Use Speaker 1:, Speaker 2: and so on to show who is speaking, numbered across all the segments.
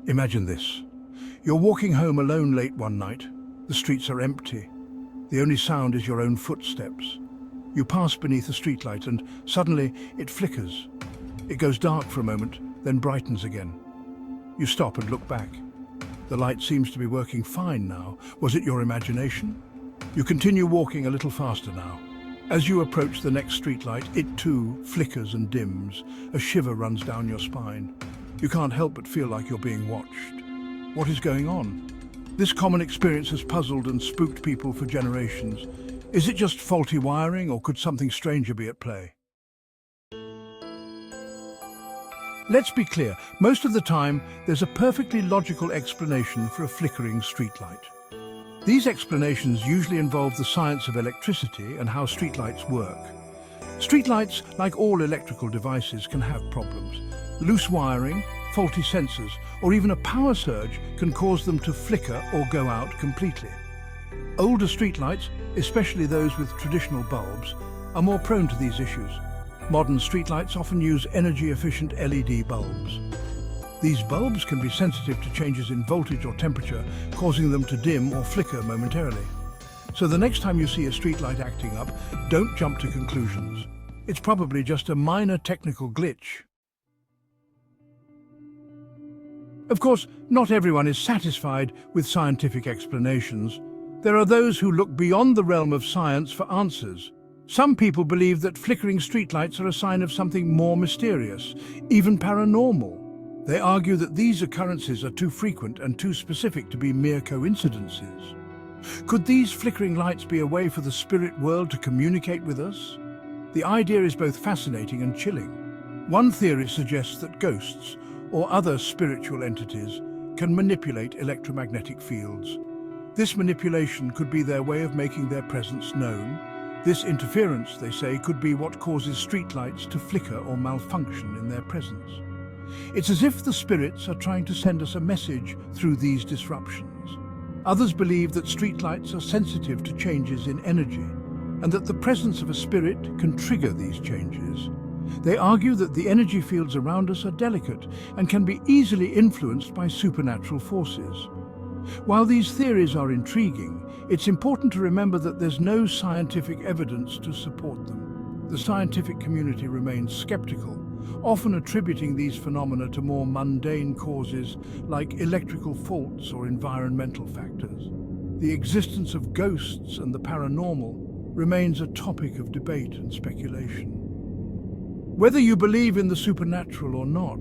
Speaker 1: Imagine this. You're walking home alone late one night. The streets are empty. The only sound is your own footsteps. You pass beneath a streetlight and suddenly it flickers. It goes dark for a moment, then brightens again. You stop and look back. The light seems to be working fine now. Was it your imagination? You continue walking a little faster now. As you approach the next streetlight, it too flickers and dims. A shiver runs down your spine. You can't help but feel like you're being watched. What is going on? This common experience has puzzled and spooked people for generations. Is it just faulty wiring, or could something stranger be at play? Let's be clear, most of the time there's a perfectly logical explanation for a flickering streetlight. These explanations usually involve the science of electricity and how streetlights work. Streetlights, like all electrical devices, can have problems. Loose wiring, faulty sensors, or even a power surge can cause them to flicker or go out completely. Older streetlights, especially those with traditional bulbs, are more prone to these issues. Modern streetlights often use energy-efficient LED bulbs. These bulbs can be sensitive to changes in voltage or temperature, causing them to dim or flicker momentarily. So the next time you see a streetlight acting up, don't jump to conclusions. It's probably just a minor technical glitch. Of course, not everyone is satisfied with scientific explanations. There are those who look beyond the realm of science for answers. Some people believe that flickering streetlights are a sign of something more mysterious, even paranormal. They argue that these occurrences are too frequent and too specific to be mere coincidences. Could these flickering lights be a way for the spirit world to communicate with us? The idea is both fascinating and chilling. One theory suggests that ghosts, or other spiritual entities, can manipulate electromagnetic fields. This manipulation could be their way of making their presence known. This interference, they say, could be what causes streetlights to flicker or malfunction in their presence. It's as if the spirits are trying to send us a message through these disruptions. Others believe that streetlights are sensitive to changes in energy, and that the presence of a spirit can trigger these changes. They argue that the energy fields around us are delicate and can be easily influenced by supernatural forces. While these theories are intriguing, it's important to remember that there's no scientific evidence to support them. The scientific community remains skeptical, often attributing these phenomena to more mundane causes like electrical faults or environmental factors. The existence of ghosts and the paranormal remains a topic of debate and speculation. Whether you believe in the supernatural or not,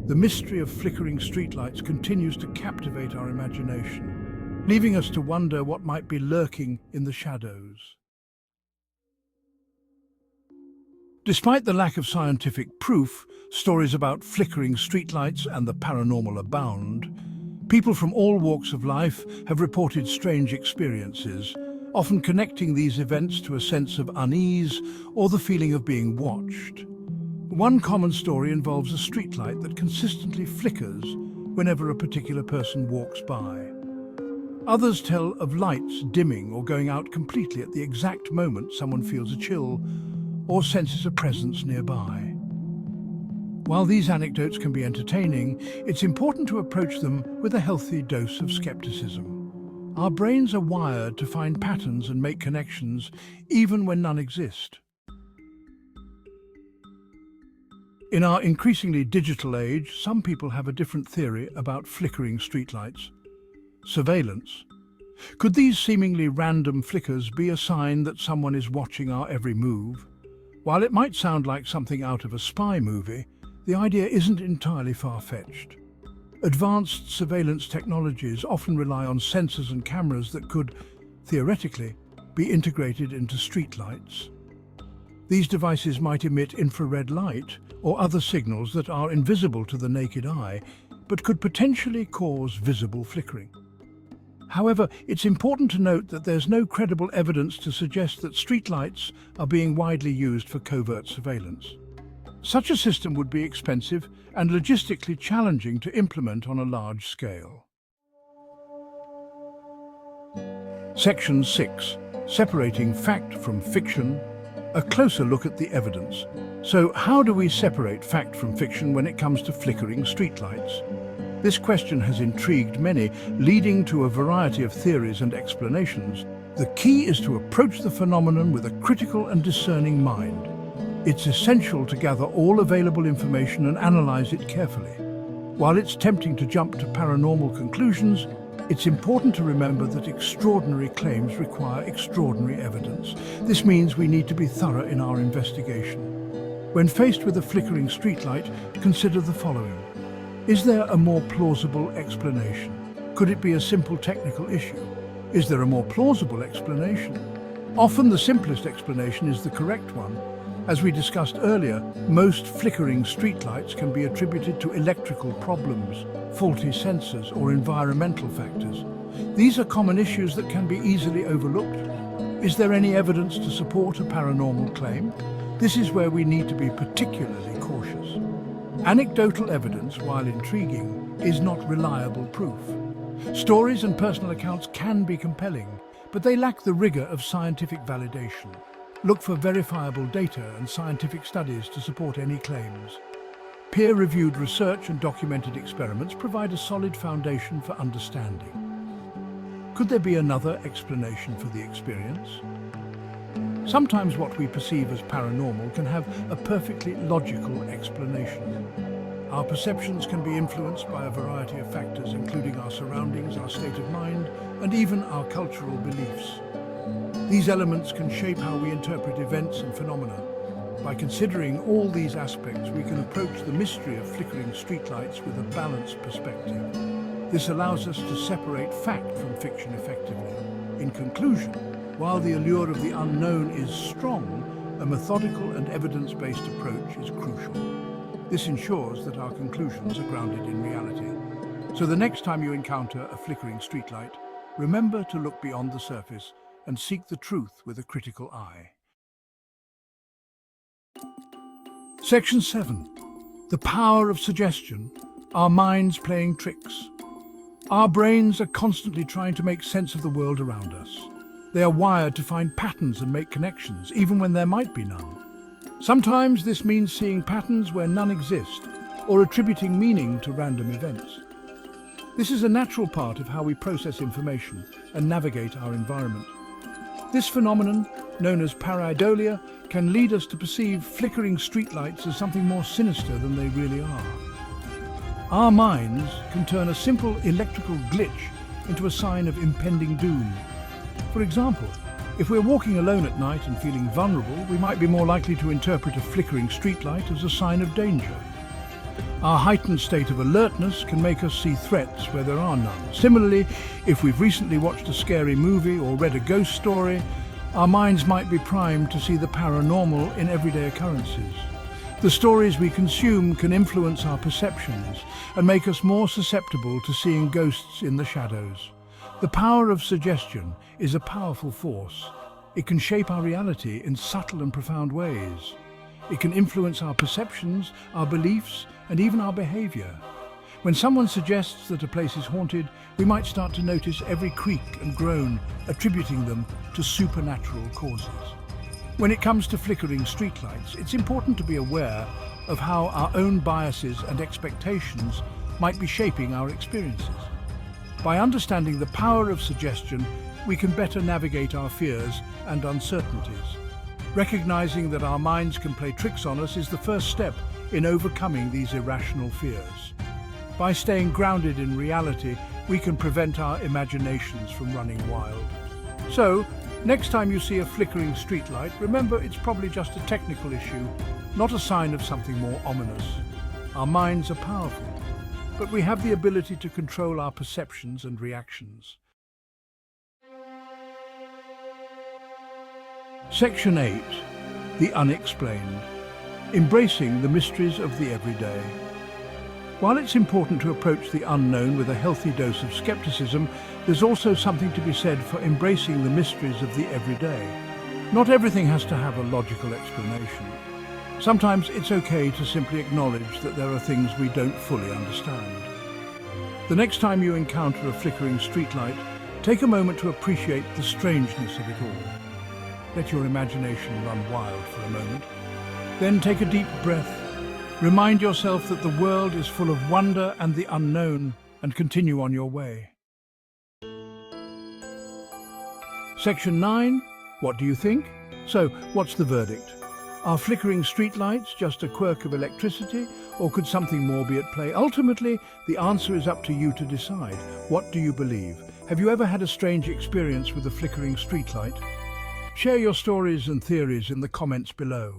Speaker 1: the mystery of flickering streetlights continues to captivate our imagination, leaving us to wonder what might be lurking in the shadows. Despite the lack of scientific proof, stories about flickering streetlights and the paranormal abound. People from all walks of life have reported strange experiences, often connecting these events to a sense of unease or the feeling of being watched. One common story involves a streetlight that consistently flickers whenever a particular person walks by. Others tell of lights dimming or going out completely at the exact moment someone feels a chill or senses a presence nearby. While these anecdotes can be entertaining, it's important to approach them with a healthy dose of skepticism. Our brains are wired to find patterns and make connections, even when none exist. In our increasingly digital age, some people have a different theory about flickering streetlights. Surveillance. Could these seemingly random flickers be a sign that someone is watching our every move? While it might sound like something out of a spy movie, the idea isn't entirely far-fetched. Advanced surveillance technologies often rely on sensors and cameras that could, theoretically, be integrated into streetlights. These devices might emit infrared light or other signals that are invisible to the naked eye, but could potentially cause visible flickering. However, it's important to note that there's no credible evidence to suggest that streetlights are being widely used for covert surveillance. Such a system would be expensive and logistically challenging to implement on a large scale. Section 6. Separating fact from fiction. A closer look at the evidence. So, how do we separate fact from fiction when it comes to flickering streetlights? This question has intrigued many, leading to a variety of theories and explanations. The key is to approach the phenomenon with a critical and discerning mind. It's essential to gather all available information and analyze it carefully. While it's tempting to jump to paranormal conclusions, it's important to remember that extraordinary claims require extraordinary evidence. This means we need to be thorough in our investigation. When faced with a flickering streetlight, consider the following. Is there a more plausible explanation? Could it be a simple technical issue? Is there a more plausible explanation? Often the simplest explanation is the correct one. As we discussed earlier, most flickering streetlights can be attributed to electrical problems, faulty sensors, or environmental factors. These are common issues that can be easily overlooked. Is there any evidence to support a paranormal claim? This is where we need to be particularly cautious. Anecdotal evidence, while intriguing, is not reliable proof. Stories and personal accounts can be compelling, but they lack the rigor of scientific validation. Look for verifiable data and scientific studies to support any claims. Peer-reviewed research and documented experiments provide a solid foundation for understanding. Could there be another explanation for the experience? Sometimes what we perceive as paranormal can have a perfectly logical explanation. Our perceptions can be influenced by a variety of factors, including our surroundings, our state of mind, and even our cultural beliefs. These elements can shape how we interpret events and phenomena. By considering all these aspects, we can approach the mystery of flickering streetlights with a balanced perspective. This allows us to separate fact from fiction effectively. In conclusion, while the allure of the unknown is strong, a methodical and evidence-based approach is crucial. This ensures that our conclusions are grounded in reality. So the next time you encounter a flickering streetlight, remember to look beyond the surface and seek the truth with a critical eye. Section 7. The power of suggestion, our minds playing tricks. Our brains are constantly trying to make sense of the world around us. They are wired to find patterns and make connections, even when there might be none. Sometimes this means seeing patterns where none exist, or attributing meaning to random events. This is a natural part of how we process information and navigate our environment. This phenomenon, known as pareidolia, can lead us to perceive flickering streetlights as something more sinister than they really are. Our minds can turn a simple electrical glitch into a sign of impending doom. For example, if we're walking alone at night and feeling vulnerable, we might be more likely to interpret a flickering streetlight as a sign of danger. Our heightened state of alertness can make us see threats where there are none. Similarly, if we've recently watched a scary movie or read a ghost story, our minds might be primed to see the paranormal in everyday occurrences. The stories we consume can influence our perceptions and make us more susceptible to seeing ghosts in the shadows. The power of suggestion is a powerful force. It can shape our reality in subtle and profound ways. It can influence our perceptions, our beliefs, and even our behavior. When someone suggests that a place is haunted, we might start to notice every creak and groan, attributing them to supernatural causes. When it comes to flickering streetlights, it's important to be aware of how our own biases and expectations might be shaping our experiences. By understanding the power of suggestion, we can better navigate our fears and uncertainties. Recognizing that our minds can play tricks on us is the first step in overcoming these irrational fears. By staying grounded in reality, we can prevent our imaginations from running wild. So, next time you see a flickering streetlight, remember it's probably just a technical issue, not a sign of something more ominous. Our minds are powerful, but we have the ability to control our perceptions and reactions. Section 8. The Unexplained. Embracing the mysteries of the everyday. While it's important to approach the unknown with a healthy dose of skepticism, there's also something to be said for embracing the mysteries of the everyday. Not everything has to have a logical explanation. Sometimes it's okay to simply acknowledge that there are things we don't fully understand. The next time you encounter a flickering streetlight, take a moment to appreciate the strangeness of it all. Let your imagination run wild for a moment. Then take a deep breath Remind yourself that the world is full of wonder and the unknown, and continue on your way. Section 9. What do you think? So, what's the verdict? Are flickering streetlights just a quirk of electricity, or could something more be at play? Ultimately, the answer is up to you to decide. What do you believe? Have you ever had a strange experience with a flickering streetlight? Share your stories and theories in the comments below.